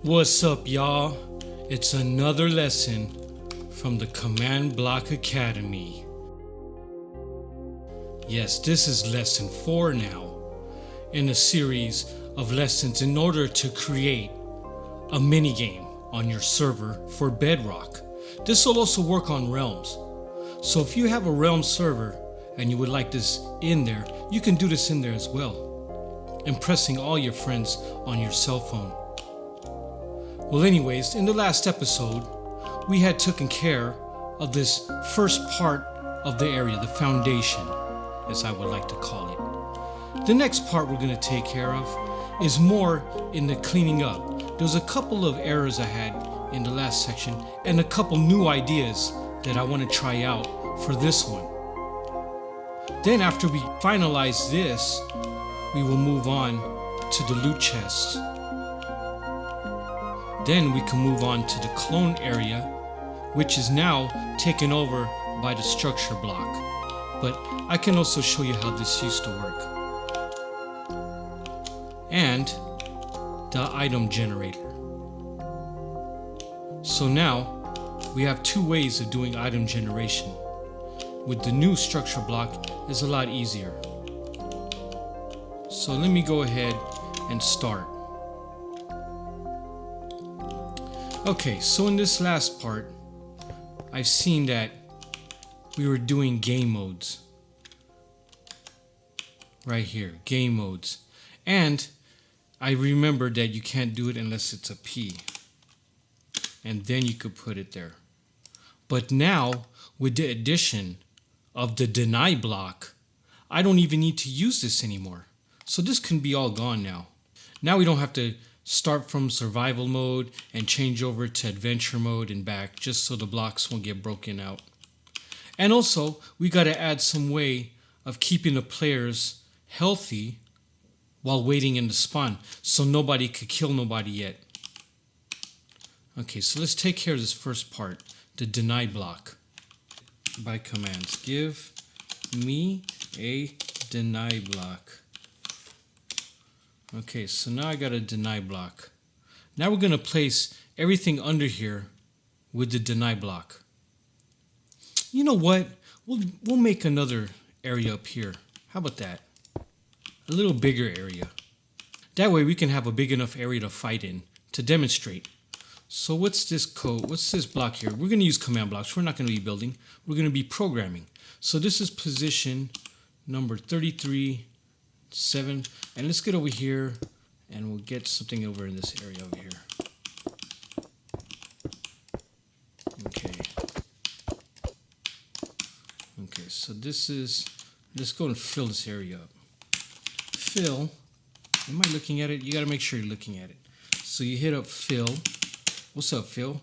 What's up, y'all? It's another lesson from the Command Block Academy. Yes, this is lesson 4 now in a series of lessons in order to create a minigame on your server for Bedrock. This will also work on Realms. So if you have a Realm server and you would like this in there, you can do this in there as well, impressing all your friends on your cell phone. Well, anyways, in the last episode, we had taken care of this first part of the area, the foundation, as I would like to call it. The next part we're going to take care of is more in the cleaning up. There was a couple of errors I had in the last section and a couple new ideas that I want to try out for this one. Then after we finalize this, we will move on to the loot chest. Then we can move on to the clone area, which is now taken over by the structure block. But I can also show you how this used to work. And the item generator. So now we have two ways of doing item generation. With the new structure block, it's a lot easier. So let me go ahead and start. Okay, so in this last part, I've seen that we were doing game modes. Right here, game modes. And I remembered that you can't do it unless it's a P. And then you could put it there. But now, with the addition of the deny block, I don't even need to use this anymore. So this can be all gone now. Now we don't have to start from survival mode and change over to adventure mode and back, just so the blocks won't get broken out. And also, we got to add some way of keeping the players healthy while waiting in the spawn, so nobody could kill nobody yet. Okay, so let's take care of this first part, the deny block. By commands, give me a deny block. Okay, so now I got a deny block. Now we're going to place everything under here with the deny block. You know what? We'll make another area up here. How about that? A little bigger area. That way we can have a big enough area to fight in, to demonstrate. So what's this code? What's this block here? We're going to use command blocks. We're not going to be building. We're going to be programming. So this is position number 33. 7, and let's get over here and we'll get something over in this area over here. Okay, so this is, let's go and fill this area up. Fill, am I looking at it? You got to make sure you're looking at it. So you hit up fill. What's up, Phil?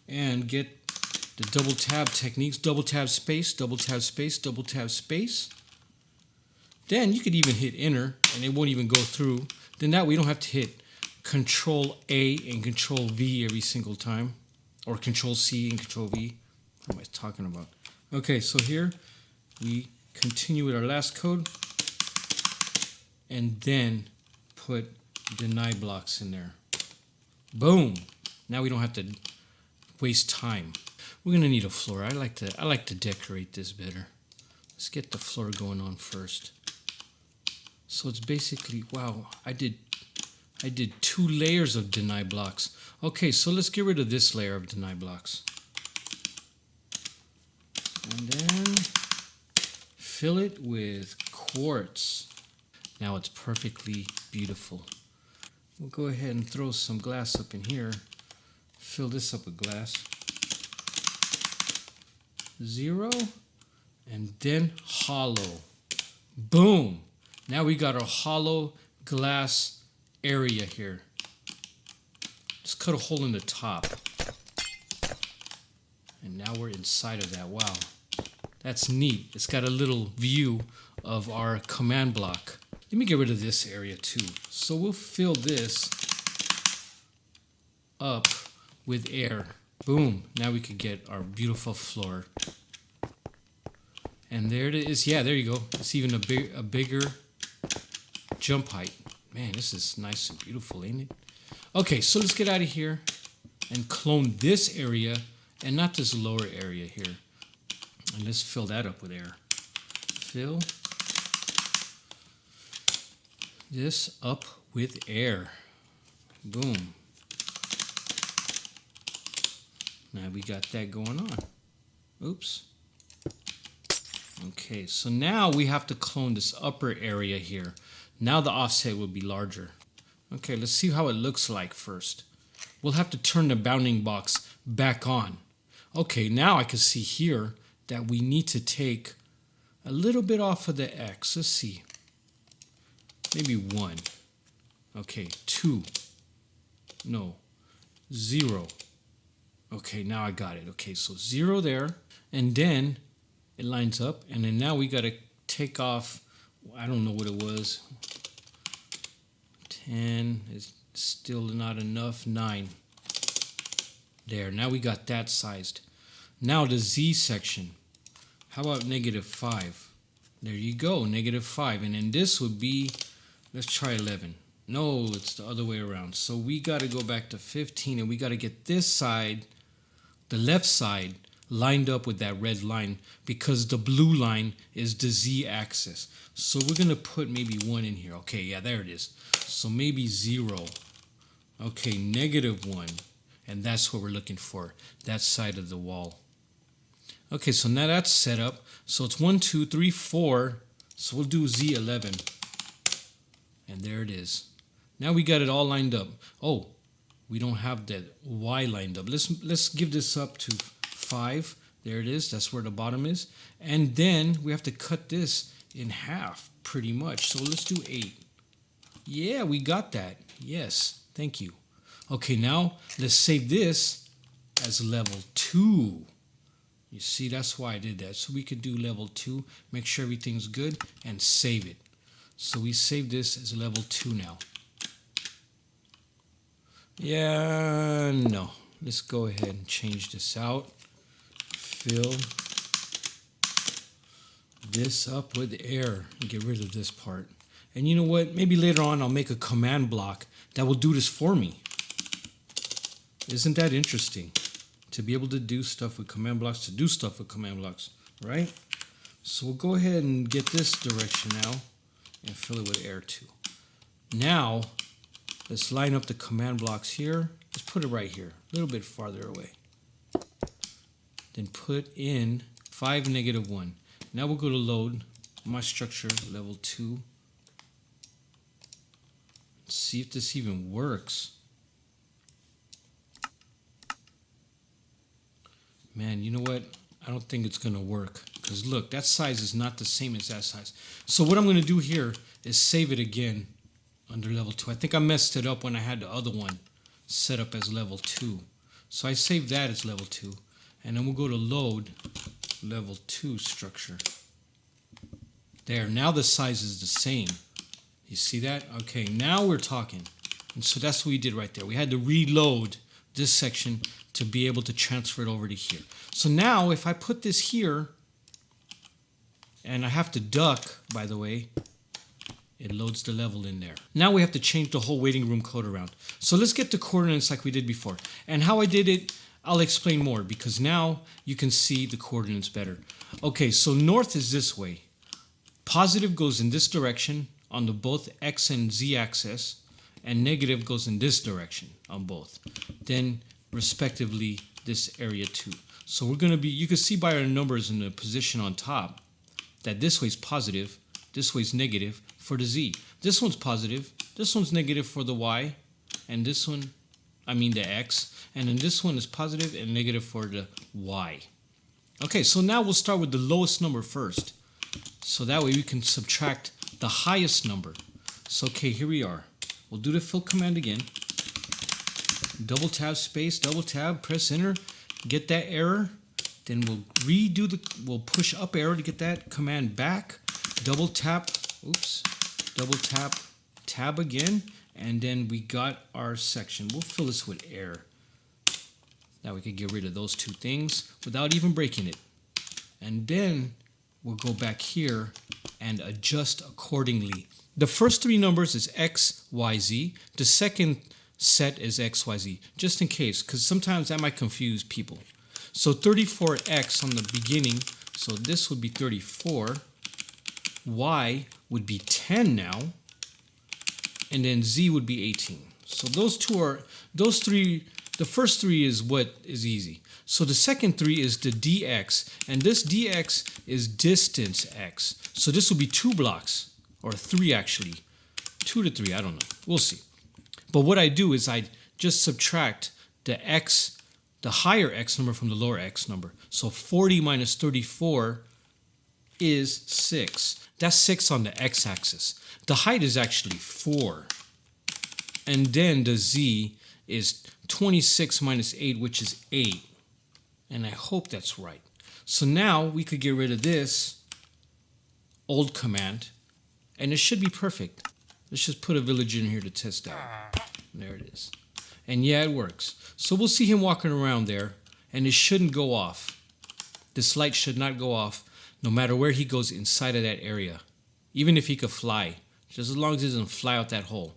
And get the double tab techniques, double tab space, double tab space, double tab space. Then you could even hit enter and it won't even go through. Then that way you don't have to hit Control A and Control V every single time. Or Control C and Control V. What am I talking about? Okay, so here we continue with our last code. And then put deny blocks in there. Boom! Now we don't have to waste time. We're gonna need a floor. I like to decorate this better. Let's get the floor going on first. So it's basically, wow, I did 2 layers of deny blocks. Okay, so let's get rid of this layer of deny blocks. And then fill it with quartz. Now it's perfectly beautiful. We'll go ahead and throw some glass up in here. Fill this up with glass. 0. And then hollow. Boom! Now we got our hollow glass area here. Just cut a hole in the top. And now we're inside of that. Wow. That's neat. It's got a little view of our command block. Let me get rid of this area too. So we'll fill this up with air. Boom. Now we can get our beautiful floor. And there it is. Yeah, there you go. It's even a bigger jump height. Man, this is nice and beautiful, ain't it? Okay, so let's get out of here and clone this area and not this lower area here. And let's fill that up with air. Fill this up with air. Boom. Now we got that going on. Oops. Okay, so now we have to clone this upper area here. Now the offset will be larger. Okay, let's see how it looks like first. We'll have to turn the bounding box back on. Okay, now I can see here that we need to take a little bit off of the X. Let's see. Maybe 1. Okay, 2. No, 0. Okay, now I got it. Okay, so 0 there, and then it lines up, and then now we got to take off, I don't know what it was. 10 is still not enough. 9. There, now we got that sized. Now the Z section. How about -5? There you go, -5. And then this would be, let's try 11. No, it's the other way around. So we got to go back to 15, and we got to get this side, the left side, lined up with that red line, because the blue line is the Z axis. So we're going to put maybe 1 in here. Okay, yeah, there it is. So maybe 0. Okay, -1. And that's what we're looking for, that side of the wall. Okay, so now that's set up. So it's 1, 2, 3, 4. So we'll do Z11. And there it is. Now we got it all lined up. Oh, we don't have that Y lined up. Let's give this up to 5. There it is. That's where the bottom is. And then we have to cut this in half pretty much. So let's do 8. Yeah, we got that. Yes, thank you. Okay, now let's save this as level 2. You see, that's why I did that. So we could do level 2, make sure everything's good, and save it. So we save this as level 2 now. Yeah, no. Let's go ahead and change this out. Fill this up with air and get rid of this part. And you know what? Maybe later on I'll make a command block that will do this for me. Isn't that interesting? To be able to do stuff with command blocks, to do stuff with command blocks, right? So we'll go ahead and get this direction now and fill it with air too. Now, let's line up the command blocks here. Let's put it right here, a little bit farther away. Then put in 5, -1. Now we'll go to load, my structure, level 2. Let's see if this even works. Man, you know what? I don't think it's going to work. Because look, that size is not the same as that size. So what I'm going to do here is save it again under level 2. I think I messed it up when I had the other one set up as level 2. So I saved that as level 2. And then we'll go to load, level 2 structure. There, now the size is the same. You see that? Okay, now we're talking. And so that's what we did right there. We had to reload this section to be able to transfer it over to here. So now if I put this here, and I have to duck, by the way, it loads the level in there. Now we have to change the whole waiting room code around. So let's get the coordinates like we did before. And how I did it, I'll explain more, because now you can see the coordinates better. Okay, so north is this way. Positive goes in this direction on the both X and Z axis, and negative goes in this direction on both. Then respectively this area too. So we're going to be, you can see by our numbers in the position on top that this way is positive, this way is negative for the Z. This one's positive, this one's negative for the Y, and this one, I mean the X, and then this one is positive and negative for the Y. Okay, so now we'll start with the lowest number first. So that way we can subtract the highest number. So okay, here we are. We'll do the fill command again. Double tab space, double tab, press enter, get that error. Then we'll push up arrow to get that command back. Double tap, double tap, tab again, and then we got our section. We'll fill this with air. Now we can get rid of those two things without even breaking it. And then we'll go back here and adjust accordingly. The first 3 numbers is X, Y, Z. The second set as XYZ, just in case, because sometimes that might confuse people. So 34X on the beginning, so this would be 34. Y would be 10 now, and then Z would be 18. So those three, the first three is what is easy. So the second three is the dx, and this dx is distance x. So this will be 2 blocks, or 3 actually. 2 to 3, I don't know. We'll see. But what I do is I just subtract the x, the higher x number from the lower x number. So 40 minus 34 is 6. That's 6 on the x-axis. The height is actually 4. And then the z is 26 minus 8, which is 8. And I hope that's right. So now we could get rid of this old command, and it should be perfect. Let's just put a villager in here to test out. There it is. And yeah, it works. So we'll see him walking around there, and it shouldn't go off. This light should not go off no matter where he goes inside of that area. Even if he could fly, just as long as he doesn't fly out that hole.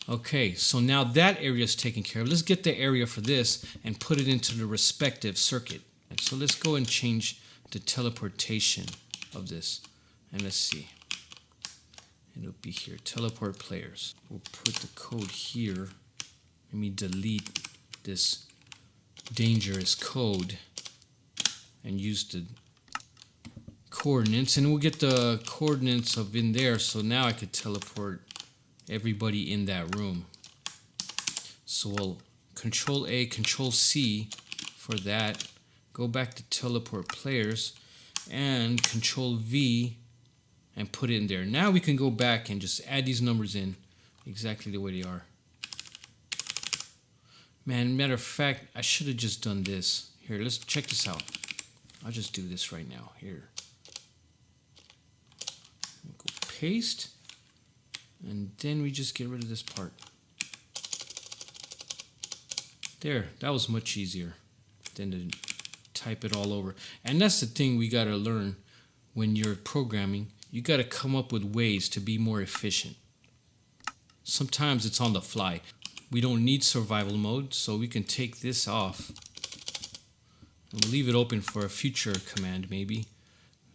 Okay, so now that area is taken care of. Let's get the area for this and put it into the respective circuit. And so let's go and change the teleportation of this. And let's see. It'll be here, teleport players. We'll put the code here. Let me delete this dangerous code and use the coordinates. And we'll get the coordinates of in there. So now I could teleport everybody in that room. So we'll Control A, Control C for that. Go back to teleport players and Control V and put it in there. Now we can go back and just add these numbers in exactly the way they are. Man, matter of fact, I should have just done this. Here, let's check this out. I'll just do this right now. Here. Go paste. And then we just get rid of this part. There, that was much easier than to type it all over. And that's the thing we gotta learn when you're programming. You gotta come up with ways to be more efficient. Sometimes it's on the fly. We don't need survival mode, so we can take this off. And we'll leave it open for a future command maybe.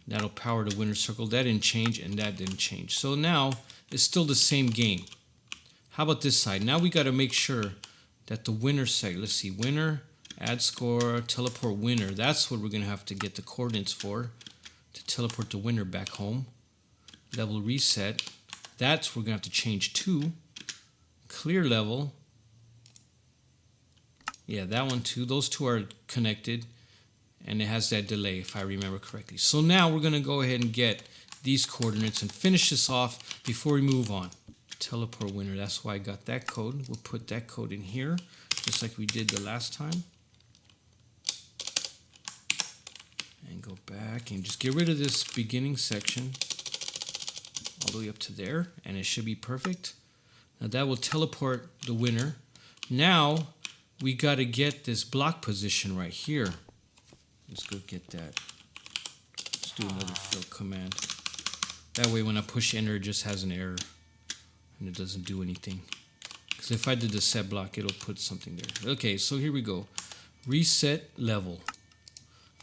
That'll power the winner circle. That didn't change and that didn't change. So now it's still the same game. How about this side? Now we got to make sure that the winner side, let's see, winner, add score, teleport winner. That's what we're going to have to get the coordinates for to teleport the winner back home. Level reset. That's what we're going to have to change to. Clear level. Yeah, that one too. Those two are connected. And it has that delay if I remember correctly. So now we're going to go ahead and get these coordinates and finish this off before we move on. Teleport winner, that's why I got that code. We'll put that code in here, just like we did the last time. And go back and just get rid of this beginning section all the way up to there, and it should be perfect. Now that will teleport the winner. Now we got to get this block position right here. Let's go get that. Let's do another fill command. That way when I push enter, it just has an error. And it doesn't do anything. Because if I did the set block, it'll put something there. Okay, so here we go. Reset level.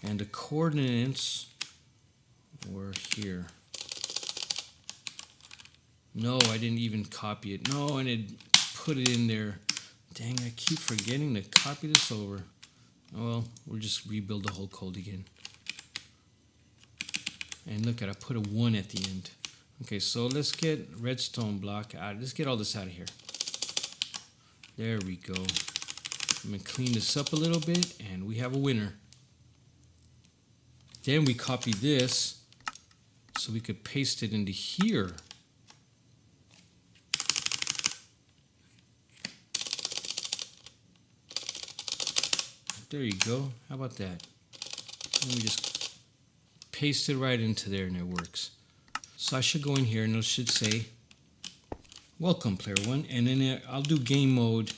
And the coordinates were here. No, I didn't even copy it. No, and it put it in there. Dang, I keep forgetting to copy this over. Oh well, we'll just rebuild the whole code again. And look at, I put a 1 at the end. Okay, so let's get redstone block out. Let's get all this out of here. There we go. I'm gonna clean this up a little bit and we have a winner. Then we copy this so we could paste it into here. There you go. How about that? Let me just paste it right into there and it works. So I should go in here and it should say, welcome player 1. And then I'll do game mode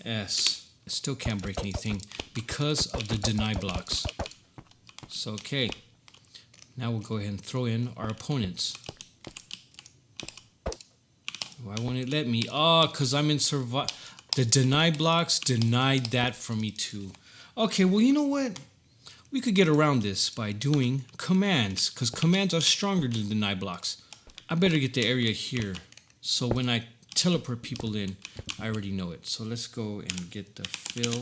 S. I still can't break anything because of the deny blocks. So okay. Now we'll go ahead and throw in our opponents. Why won't it let me? Oh, because I'm in survive. The deny blocks denied that from me too. Okay, well, you know what? We could get around this by doing commands, because commands are stronger than deny blocks. I better get the area here, so when I teleport people in, I already know it. So let's go and get the fill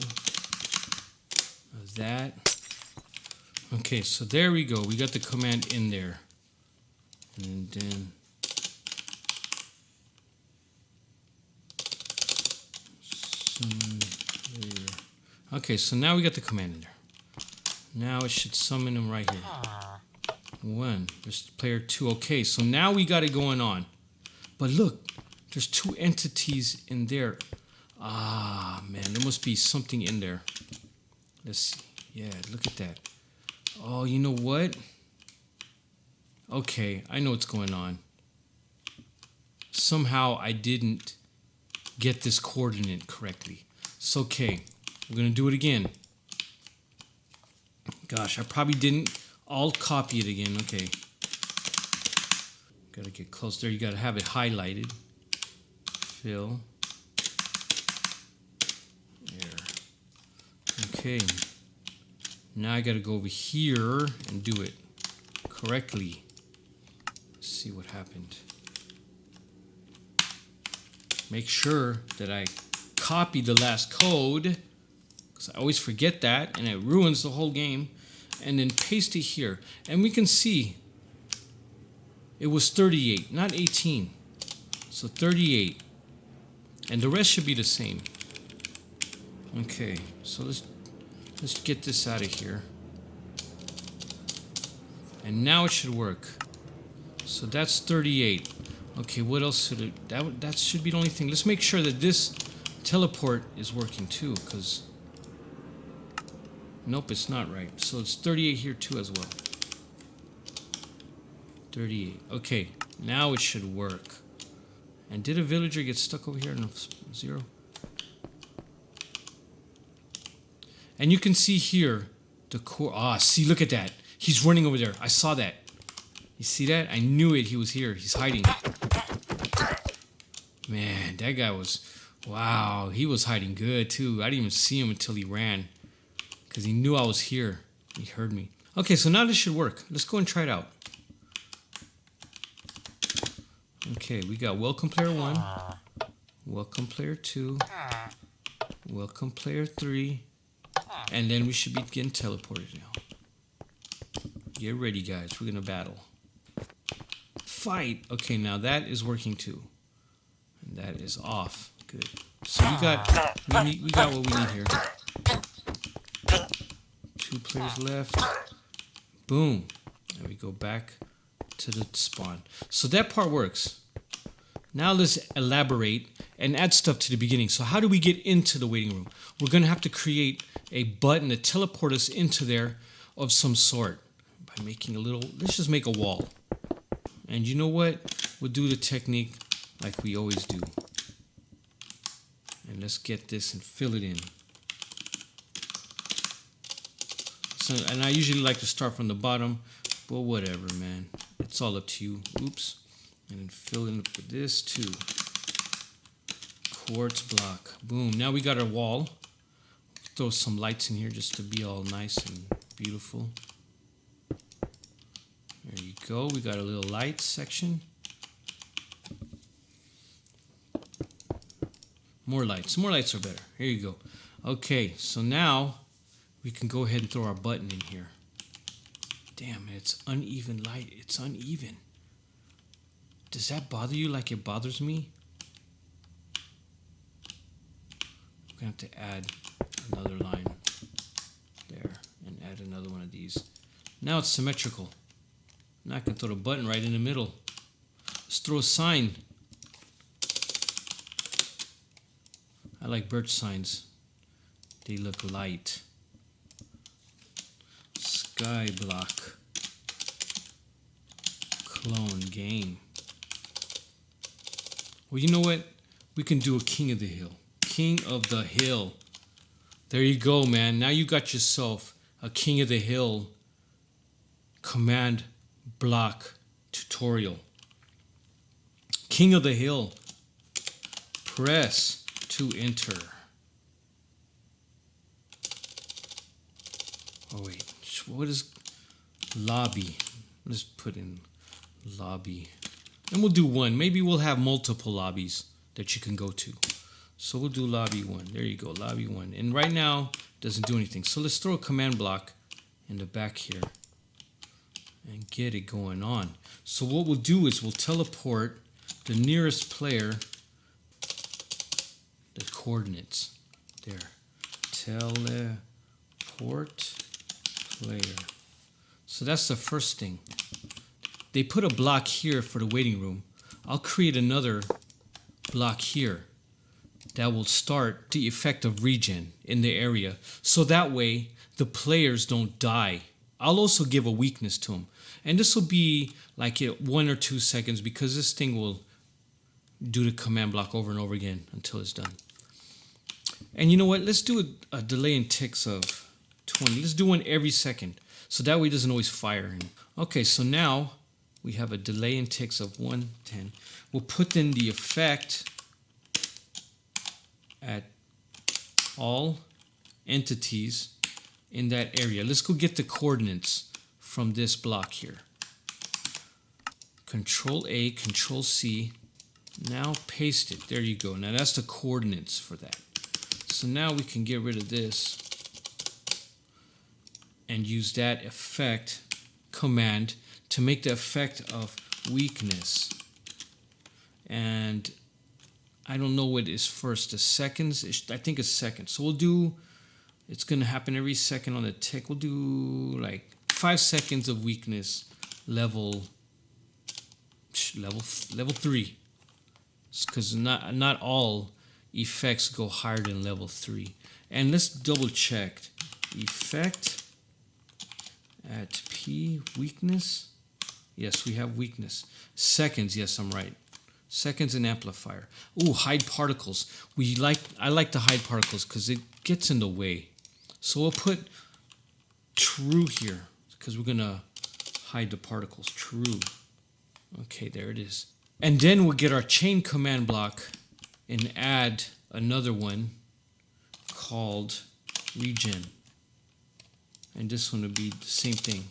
of that. Okay, so there we go. We got the command in there. And then summon layer. Okay, so now we got the command in there. Now it should summon him right here. 1. There's player 2. Okay, so now we got it going on. But look, there's 2 entities in there. Ah, man, there must be something in there. Let's see. Yeah, look at that. Oh, you know what? Okay, I know what's going on. Somehow I didn't get this coordinate correctly. It's okay. We're going to do it again. Gosh, I probably didn't. I'll copy it again. Okay. Got to get close there. You got to have it highlighted. Fill. There. Okay. Now I got to go over here and do it correctly. Let's see what happened. Make sure that I copy the last code, because I always forget that and it ruins the whole game. And then paste it here. And we can see it was 38, not 18. So 38. And the rest should be the same. Okay, so let's get this out of here. And now it should work. So that's 38. Okay, what else should it... That should be the only thing. Let's make sure that this teleport is working too, because... Nope, it's not right. So it's 38 here too as well. 38. Okay, now it should work. And did a villager get stuck over here in 0? And you can see here the core. Ah, see, look at that. He's running over there. I saw that. You see that? I knew it. He was here. He's hiding. Man, that guy was... Wow, he was hiding good too. I didn't even see him until he ran. Because he knew I was here. He heard me. Okay, so now this should work. Let's go and try it out. Okay, we got welcome player 1. Welcome player 2. Welcome player 3. And then we should be getting teleported now. Get ready, guys. We're going to battle. Fight! Okay, now that is working too. And that is off. Good. So we got what we need here. 2 players left. Boom. And we go back to the spawn. So that part works. Now let's elaborate and add stuff to the beginning. So how do we get into the waiting room? We're going to have to create a button to teleport us into there of some sort. By making a little... Let's just make a wall. And you know what? We'll do the technique like we always do. And let's get this and fill it in. So, and I usually like to start from the bottom, but whatever, man. It's all up to you. Oops. And then fill in with this too. Quartz block. Boom. Now we got our wall. Throw some lights in here just to be all nice and beautiful. There you go. We got a little light section. More lights. More lights are better. Here you go. Okay, so now we can go ahead and throw our button in here. Damn, it's uneven light. It's uneven. Does that bother you like it bothers me? We're going to have to add another line there and add another one of these. Now it's symmetrical. Now I can throw the button right in the middle. Let's throw a sign. I like birch signs. They look light. Sky block. Clone game. Well, you know what? We can do a king of the hill. King of the hill. There you go, man. Now you got yourself a king of the hill command block tutorial. King of the hill. Press to enter. Oh wait, what is lobby? Let's put in lobby. And we'll do one. Maybe we'll have multiple lobbies that you can go to. So we'll do lobby 1. There you go, lobby 1. And right now, it doesn't do anything. So let's throw a command block in the back here and get it going on. So what we'll do is we'll teleport the nearest player the coordinates. There. Teleport player. So that's the first thing. They put a block here for the waiting room. I'll create another block here that will start the effect of regen in the area. So that way the players don't die. I'll also give a weakness to them. And this will be like 1 or 2 seconds because this thing will do the command block over and over again until it's done. And you know what? Let's do a delay in ticks of 20. Let's do one every second. So that way it doesn't always fire. Okay, so now we have a delay in ticks of 110. We'll put in the effect at all entities in that area. Let's go get the coordinates from this block here. Control A, Control C. Now paste it. There you go. Now that's the coordinates for that. So now we can get rid of this and use that effect command to make the effect of weakness. And I don't know what is first, the seconds. I think it's seconds. So we'll do, it's going to happen every second on the tick. We'll do like 5 seconds of weakness, level 3. Because not all effects go higher than level 3. And let's double check. Effect at P, weakness. Yes, we have weakness. Seconds, yes, I'm right. Seconds and amplifier. Ooh, hide particles. I like to hide particles because it gets in the way. So we'll put true here because we're gonna hide the particles. True. Okay, there it is. And then we'll get our chain command block and add another one called regen. And this one will be the same thing.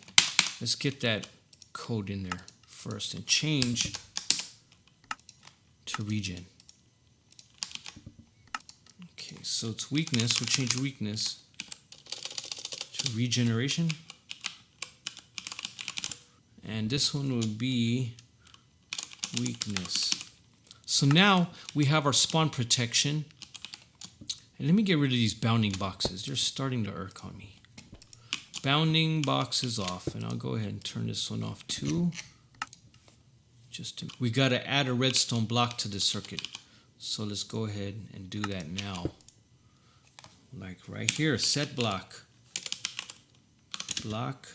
Let's get that code in there first and change to regen. Okay, so it's weakness. We'll change weakness to regeneration. And this one will be weakness. So now we have our spawn protection. And let me get rid of these bounding boxes. They're starting to irk on me. Bounding boxes off. And I'll go ahead and turn this one off too. We got to add a redstone block to the circuit. So let's go ahead and do that now. Like right here, set block. Block.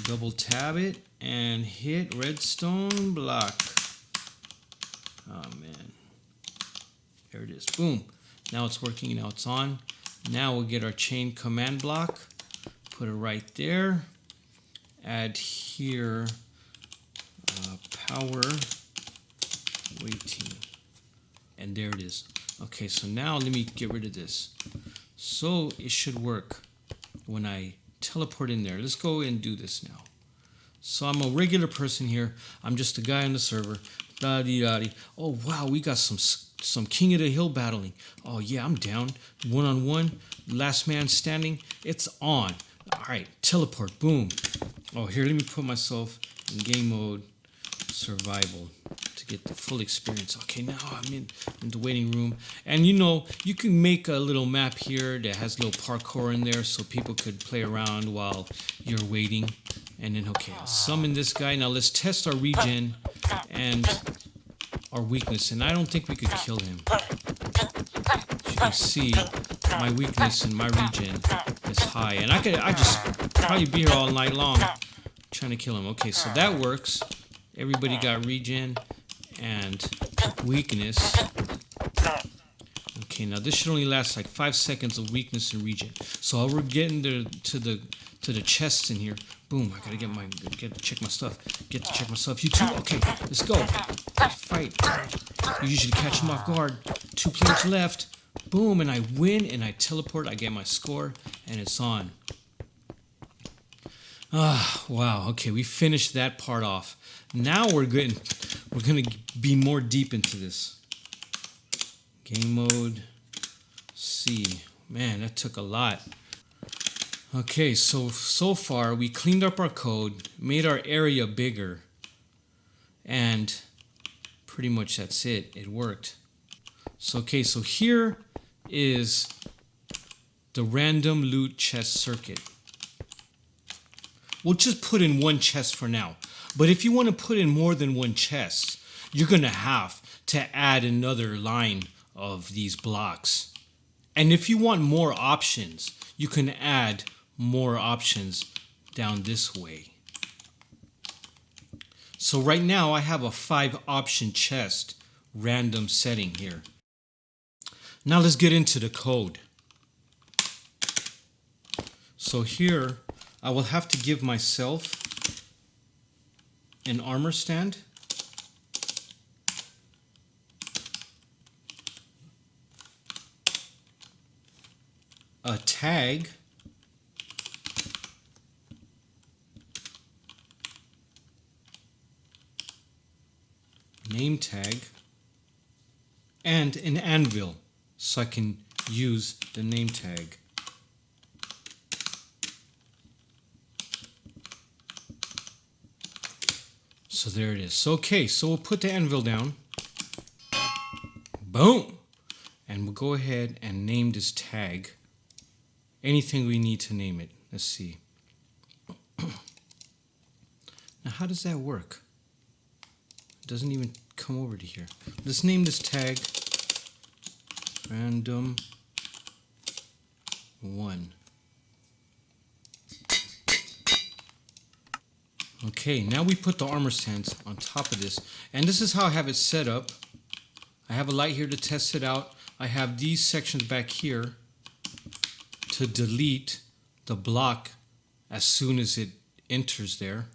Double tab it and hit redstone block. Oh man. There it is. Boom. Now it's working. Now it's on. Now we'll get our chain command block. Put it right there. Add here power waiting. And there it is. Okay, so now let me get rid of this. So it should work when I teleport in there. Let's go and do this now. So I'm a regular person here. I'm just a guy on the server. Da-dee-da-dee. Oh wow, we got some King of the Hill battling. Oh yeah, I'm down. 1-on-1. Last man standing. It's on. Alright, teleport. Boom. Oh, here, let me put myself in game mode survival to get the full experience. Okay, now I'm in the waiting room. And you know, you can make a little map here that has a little parkour in there so people could play around while you're waiting. And then, okay, I'll summon this guy. Now let's test our regen and our weakness. And I don't think we could kill him. As you can see, my weakness and my regen is high. And I just probably be here all night long trying to kill him. Okay, so that works. Everybody got regen and weakness. Okay, now this should only last like 5 seconds of weakness and regen. So we're getting to the chests in here. Boom, I gotta get to check my stuff. Get to check my stuff. You too? Okay, let's go. Fight. You usually catch him off guard. 2 players left. Boom, and I win, and I teleport. I get my score, and it's on. Ah, wow. Okay, we finished that part off. Now we're gonna be more deep into this. Game mode. C. Man, that took a lot. Okay, so far we cleaned up our code, made our area bigger, and pretty much that's it. It worked. So here is the random loot chest circuit. We'll just put in 1 chest for now. But if you want to put in more than 1 chest, you're going to have to add another line of these blocks. And if you want more options, you can add more options down this way. So right now I have a 5 option chest random setting here. Now let's get into the code. So here I will have to give myself an armor stand, a tag, name tag, and an anvil so I can use the name tag. So there it is. Okay, so we'll put the anvil down. Boom! And we'll go ahead and name this tag. Anything we need to name it. Let's see. Now how does that work? It doesn't even come over to here. Let's name this tag random 1. Okay, now we put the armor stands on top of this, and this is how I have it set up. I have a light here to test it out. I have these sections back here to delete the block as soon as it enters there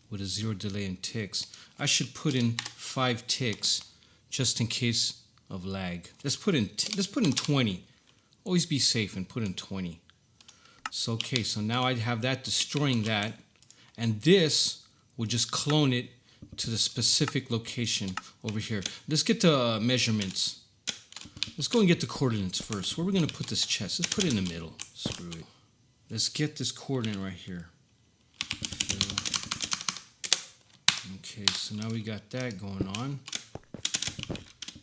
with a 0 delay in ticks. I should put in 5 ticks just in case of lag. Let's put in 20. Always be safe and put in 20. So okay, so now I have that destroying that. And this will just clone it to the specific location over here. Let's get the measurements. Let's go and get the coordinates first. Where are we going to put this chest? Let's put it in the middle. Screw it. Let's get this coordinate right here. Okay, so now we got that going on.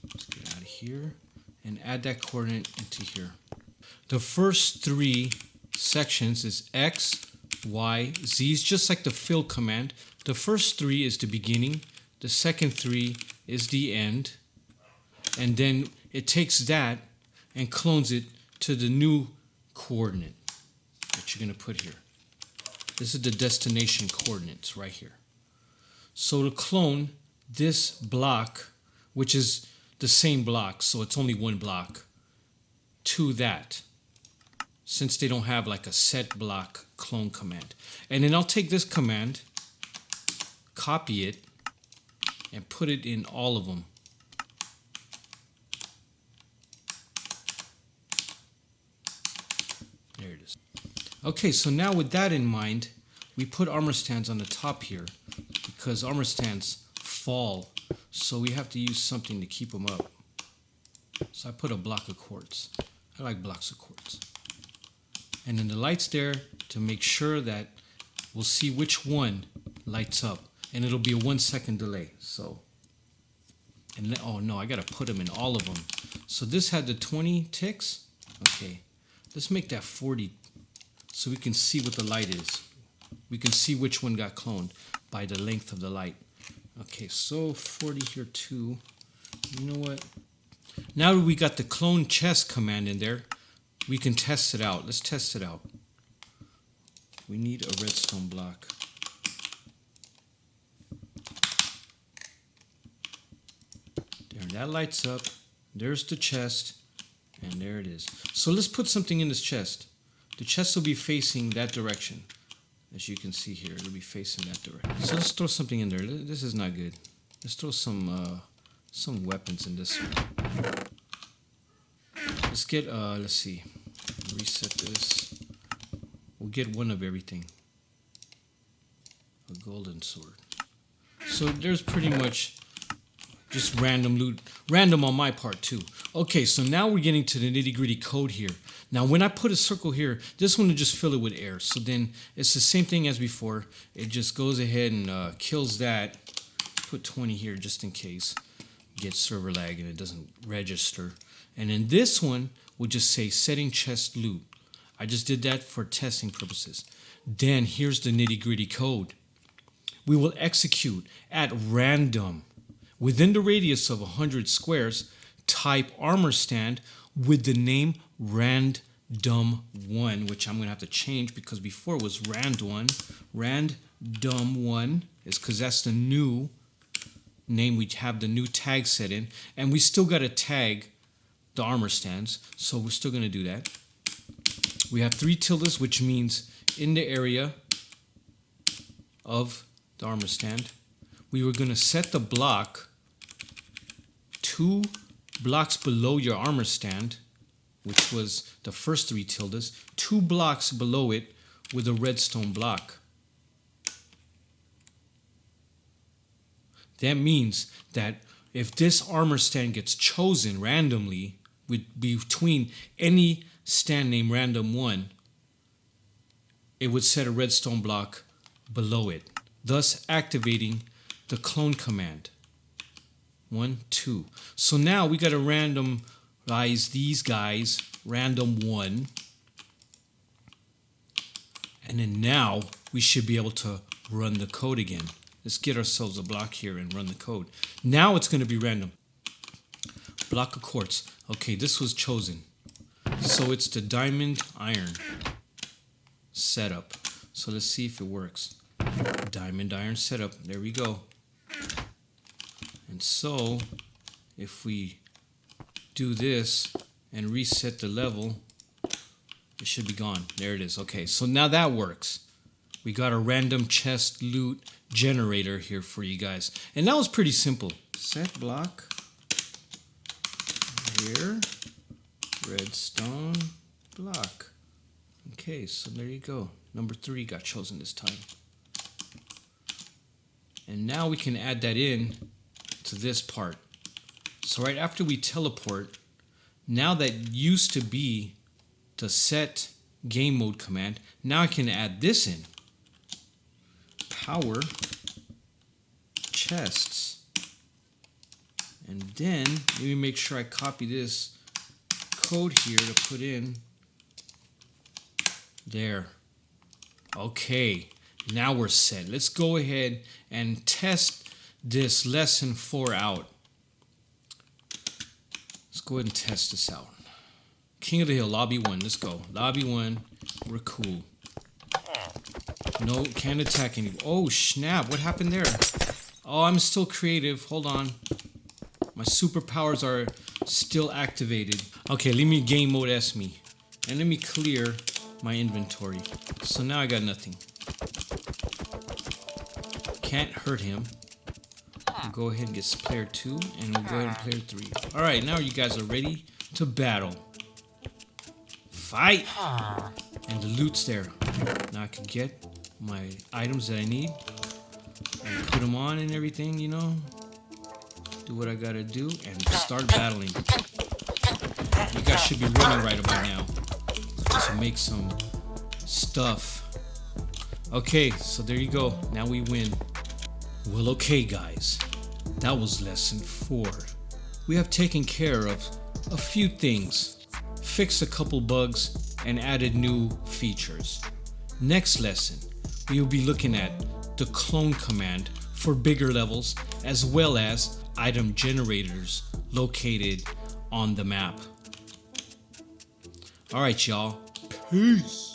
Let's get out of here and add that coordinate into here. The first 3 sections is X, Y, Z is just like the fill command. The first 3 is the beginning. The second 3 is the end. And then it takes that and clones it to the new coordinate that you're going to put here. This is the destination coordinates right here. So to clone this block, which is the same block, so it's only 1 block, to that, since they don't have like a set block clone command. And then I'll take this command, copy it, and put it in all of them. There it is. Okay, so now with that in mind, we put armor stands on the top here because armor stands fall, so we have to use something to keep them up. So I put a block of quartz. I like blocks of quartz. And then the light's there to make sure that we'll see which one lights up, and it'll be a 1 second delay. So, and oh no, I gotta put them in all of them. So this had the 20 ticks. Okay, let's make that 40 so we can see what the light is. We can see which one got cloned by the length of the light. Okay, so 40 here too. You know what? Now that we got the clone chest command in there, we can test it out. Let's test it out. We need a redstone block. There, that lights up. There's the chest, and there it is. So let's put something in this chest. The chest will be facing that direction. As you can see here, it'll be facing that direction. So let's throw something in there. This is not good. Let's throw some weapons in this one. Let's get let's see. Reset this. We'll get one of everything. A golden sword. So there's pretty much just random loot. Random on my part too. Okay, so now we're getting to the nitty-gritty code here. Now when I put a circle here, this one will just fill it with air. So then it's the same thing as before. It just goes ahead and kills that. Put 20 here just in case. Get server lag and it doesn't register. And then this one will just say setting chest loot. I just did that for testing purposes. Then here's the nitty-gritty code. We will execute at random within the radius of 100 squares. Type armor stand with the name random1, which I'm gonna have to change because before it was rand1. Random1 is because that's the new name. We have the new tag set in, and we still got to tag the armor stands, so we're still going to do that. We have 3 tildes, which means in the area of the armor stand. We were going to set the block 2 blocks below your armor stand, which was the first 3 tildes, 2 blocks below it with a redstone block. That means that if this armor stand gets chosen randomly between any stand named random1, it would set a redstone block below it, thus activating the clone command. 1, 2. So now we got to randomize these guys, random1. And then now we should be able to run the code again. Let's get ourselves a block here and run the code. Now it's going to be random. Block of quartz. Okay, this was chosen. So it's the diamond iron setup. So let's see if it works. Diamond iron setup. There we go. And so if we do this and reset the level, it should be gone. There it is. Okay, so now that works. We got a random chest loot generator here for you guys. And that was pretty simple. Set block here, redstone block. Okay, so there you go. Number 3 got chosen this time. And now we can add that in to this part. So right after we teleport, now that used to be the set game mode command, now I can add this in. Power chests. And then let me make sure I copy this code here to put in there. Okay, now we're set. Let's go ahead and test this lesson 4 out. Let's go ahead and test this out. King of the Hill, lobby 1. Let's go. Lobby 1. We're cool. No, can't attack any. Oh, snap. What happened there? Oh, I'm still creative. Hold on. My superpowers are still activated. Okay, let me game mode S me. And let me clear my inventory. So now I got nothing. Can't hurt him. We'll go ahead and get player 2. And we'll go ahead and player 3. Alright, now you guys are ready to battle. Fight! And the loot's there. Now I can get my items that I need and put them on and everything, you know. Do what I gotta do and start battling. You guys should be running right about now to make some stuff. Okay, so there you go. Now we win. Well, okay, guys. That was lesson 4. We have taken care of a few things, fixed a couple bugs, and added new features. Next lesson, we will be looking at the clone command for bigger levels, as well as item generators located on the map. Alright, y'all. Peace.